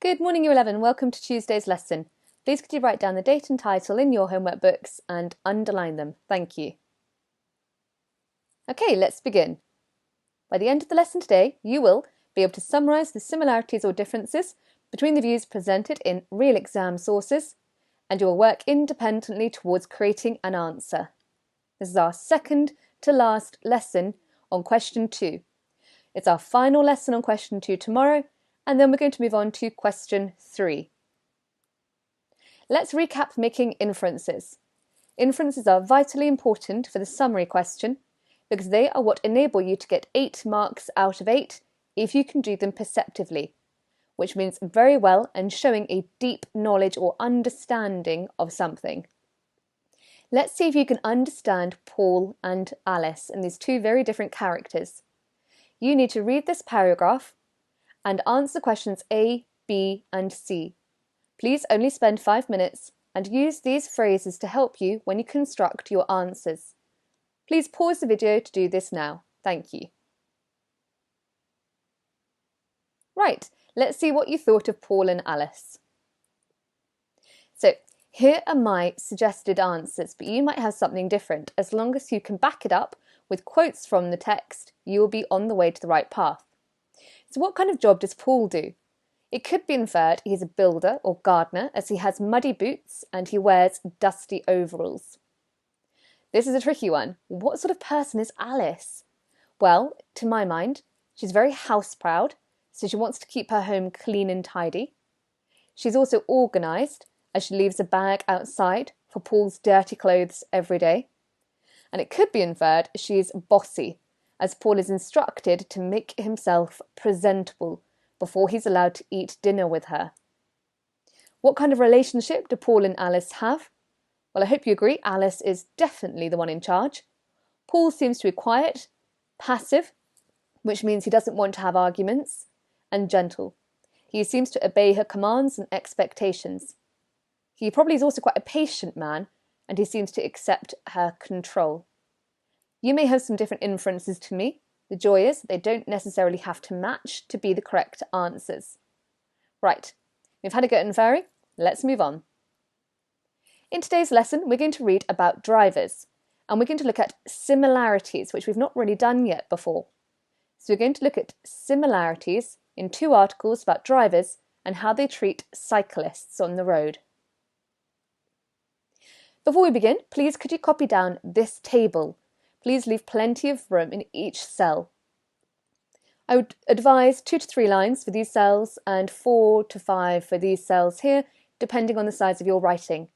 Good morning, Year 11. Welcome to Tuesday's lesson. Please could you write down the date and title in your homework books and underline them. Thank you. Okay, let's begin. By the end of the lesson today, you will be able to summarise the similarities or differences between the views presented in real exam sources, and you will work independently towards creating an answer. This is our second to last lesson on question 2. It's our final lesson on question 2 tomorrow, and then we're going to move on to question 3. Let's recap making inferences. Inferences are vitally important for the summary question because they are what enable you to get 8 marks out of 8 if you can do them perceptively, which means very well and showing a deep knowledge or understanding of something. Let's see if you can understand Paul and Alice and these two very different characters. You need to read this paragraph and answer questions A, B and C. Please only spend 5 minutes and use these phrases to help you when you construct your answers. Please pause the video to do this now. Thank you. Right, let's see what you thought of Paul and Alice. So here are my suggested answers, but you might have something different. As long as you can back it up with quotes from the text, you will be on the way to the right path. So what kind of job does Paul do? It could be inferred he's a builder or gardener as he has muddy boots and he wears dusty overalls. This is a tricky one. What sort of person is Alice? Well, to my mind, she's very house proud, so she wants to keep her home clean and tidy. She's also organised as she leaves a bag outside for Paul's dirty clothes every day. And it could be inferred she's bossy, as Paul is instructed to make himself presentable before he's allowed to eat dinner with her. What kind of relationship do Paul and Alice have? Well, I hope you agree Alice is definitely the one in charge. Paul seems to be quiet, passive, which means he doesn't want to have arguments, and gentle. He seems to obey her commands and expectations. He probably is also quite a patient man, and he seems to accept her control. You may have some different inferences to me. The joy is they don't necessarily have to match to be the correct answers. Right, we've had a go at inferring. Let's move on. In today's lesson, we're going to read about drivers, and we're going to look at similarities, which we've not really done yet before. So we're going to look at similarities in 2 articles about drivers and how they treat cyclists on the road. Before we begin, please could you copy down this table? Please leave plenty of room in each cell. I would advise 2 to 3 lines for these cells and 4 to 5 for these cells here, depending on the size of your writing.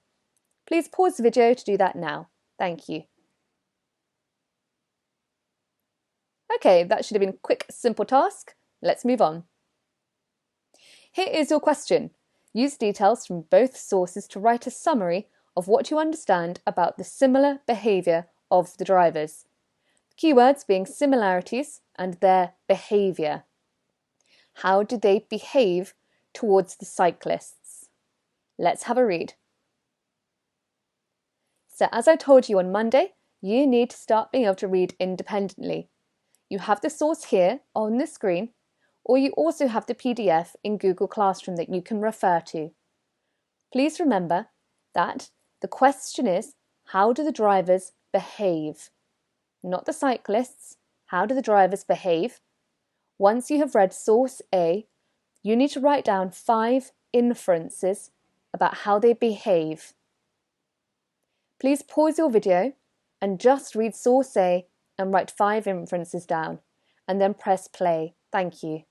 Please pause the video to do that now. Thank you. Okay, that should have been a quick, simple task. Let's move on. Here is your question. Use details from both sources to write a summary of what you understand about the similar behaviour of the drivers. Keywords being similarities and their behaviour. How do they behave towards the cyclists? Let's have a read. So as I told you on Monday, you need to start being able to read independently. You have the source here on the screen, or you also have the PDF in Google Classroom that you can refer to. Please remember that the question is, how do the drivers behave? Not the cyclists. How do the drivers behave? Once you have read source A, you need to write down 5 inferences about how they behave. Please pause your video and just read source A and write 5 inferences down, and then press play. Thank you.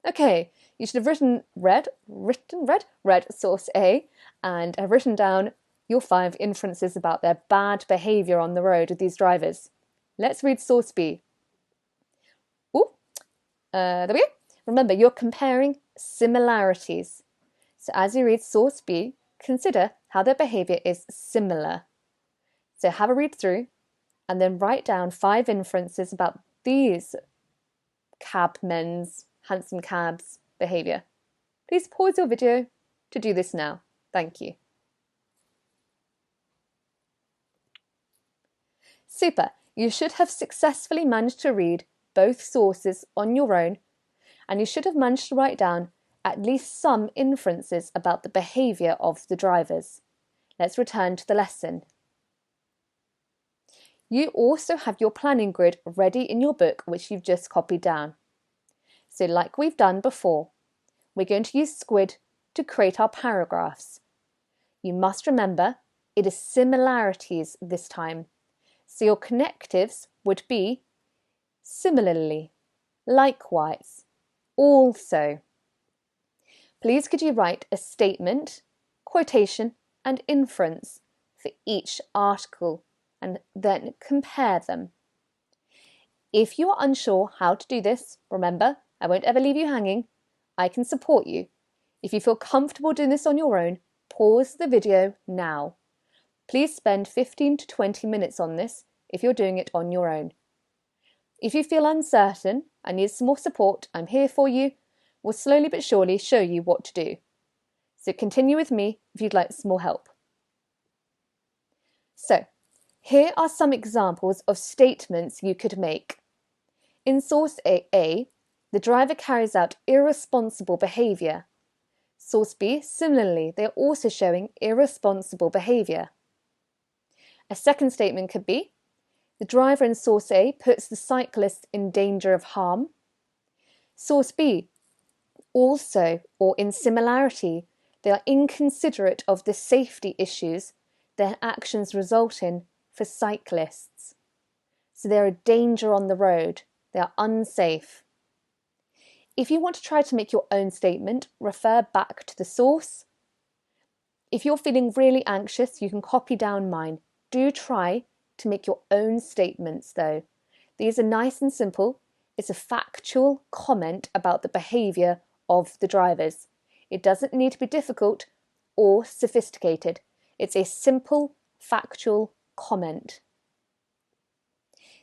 Okay, you should have read source A and have written down your 5 inferences about their bad behaviour on the road with these drivers. Let's read source B. There we go. Remember, you're comparing similarities. So as you read source B, consider how their behaviour is similar. So have a read through and then write down 5 inferences about these cabmen's, hansom cabs behaviour. Please pause your video to do this now. Thank you. Super! You should have successfully managed to read both sources on your own and you should have managed to write down at least some inferences about the behaviour of the drivers. Let's return to the lesson. You also have your planning grid ready in your book, which you've just copied down. So like we've done before, we're going to use Squid to create our paragraphs. You must remember it is similarities this time. So your connectives would be similarly, likewise, also. Please could you write a statement, quotation and inference for each article and then compare them. If you are unsure how to do this, remember, I won't ever leave you hanging. I can support you. If you feel comfortable doing this on your own, pause the video now. Please spend 15 to 20 minutes on this if you're doing it on your own. If you feel uncertain and need some more support, I'm here for you. We'll slowly but surely show you what to do. So continue with me if you'd like some more help. So, here are some examples of statements you could make. In source A, the driver carries out irresponsible behaviour. Source B, similarly, they are also showing irresponsible behaviour. A second statement could be, the driver in source A puts the cyclist in danger of harm. Source B, also, or in similarity, they are inconsiderate of the safety issues their actions result in for cyclists. So they're a danger on the road, they are unsafe. If you want to try to make your own statement, refer back to the source. If you're feeling really anxious, you can copy down mine. Do try to make your own statements though. These are nice and simple. It's a factual comment about the behaviour of the drivers. It doesn't need to be difficult or sophisticated. It's a simple, factual comment.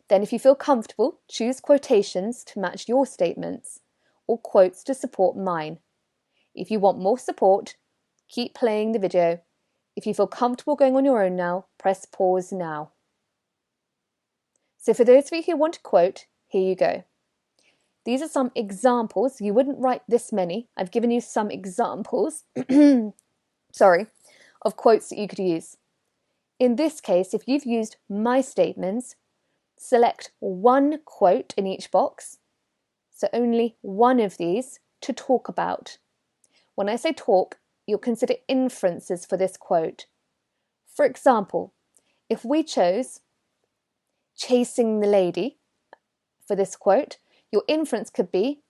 Then if you feel comfortable, choose quotations to match your statements or quotes to support mine. If you want more support, keep playing the video. If you feel comfortable going on your own now, press pause now. So for those of you who want to quote, here you go. These are some examples. You wouldn't write this many. I've given you some examples, of quotes that you could use. In this case, if you've used my statements, select one quote in each box, so only one of these to talk about. When I say talk, you'll consider inferences for this quote. For example, if we chose chasing the lady for this quote, your inference could be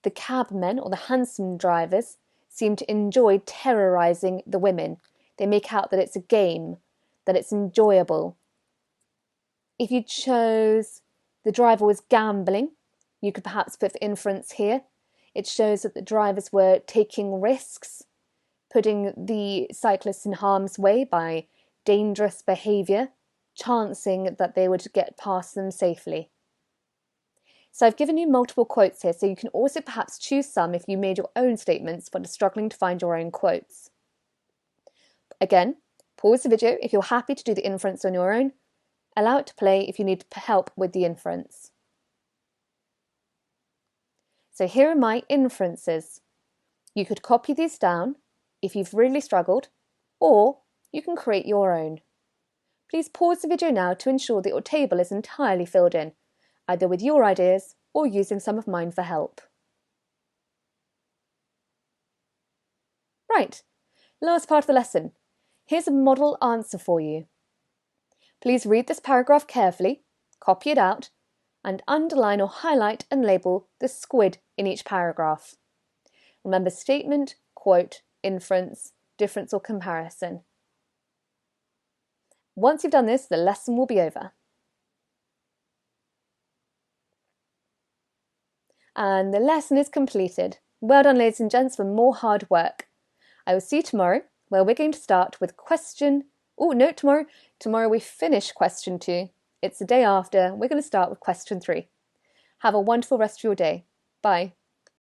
the cabmen or the hansom drivers seem to enjoy terrorising the women. They make out that it's a game, that it's enjoyable. If you chose the driver was gambling, you could perhaps put for inference here. It shows that the drivers were taking risks, putting the cyclists in harm's way by dangerous behaviour, chancing that they would get past them safely. So I've given you multiple quotes here, so you can also perhaps choose some if you made your own statements but are struggling to find your own quotes. Again, pause the video if you're happy to do the inference on your own. Allow it to play if you need help with the inference. So here are my inferences. You could copy these down if you've really struggled, or you can create your own. Please pause the video now to ensure that your table is entirely filled in, either with your ideas or using some of mine for help. Right, last part of the lesson. Here's a model answer for you. Please read this paragraph carefully, copy it out, and underline or highlight and label the squid in each paragraph. Remember statement, quote, inference, difference or comparison. Once you've done this, the lesson will be over. And the lesson is completed. Well done, ladies and gents, for more hard work. I will see you tomorrow, where we're going to start with tomorrow we finish question 2. It's the day after. We're going to start with question 3. Have a wonderful rest of your day. Bye.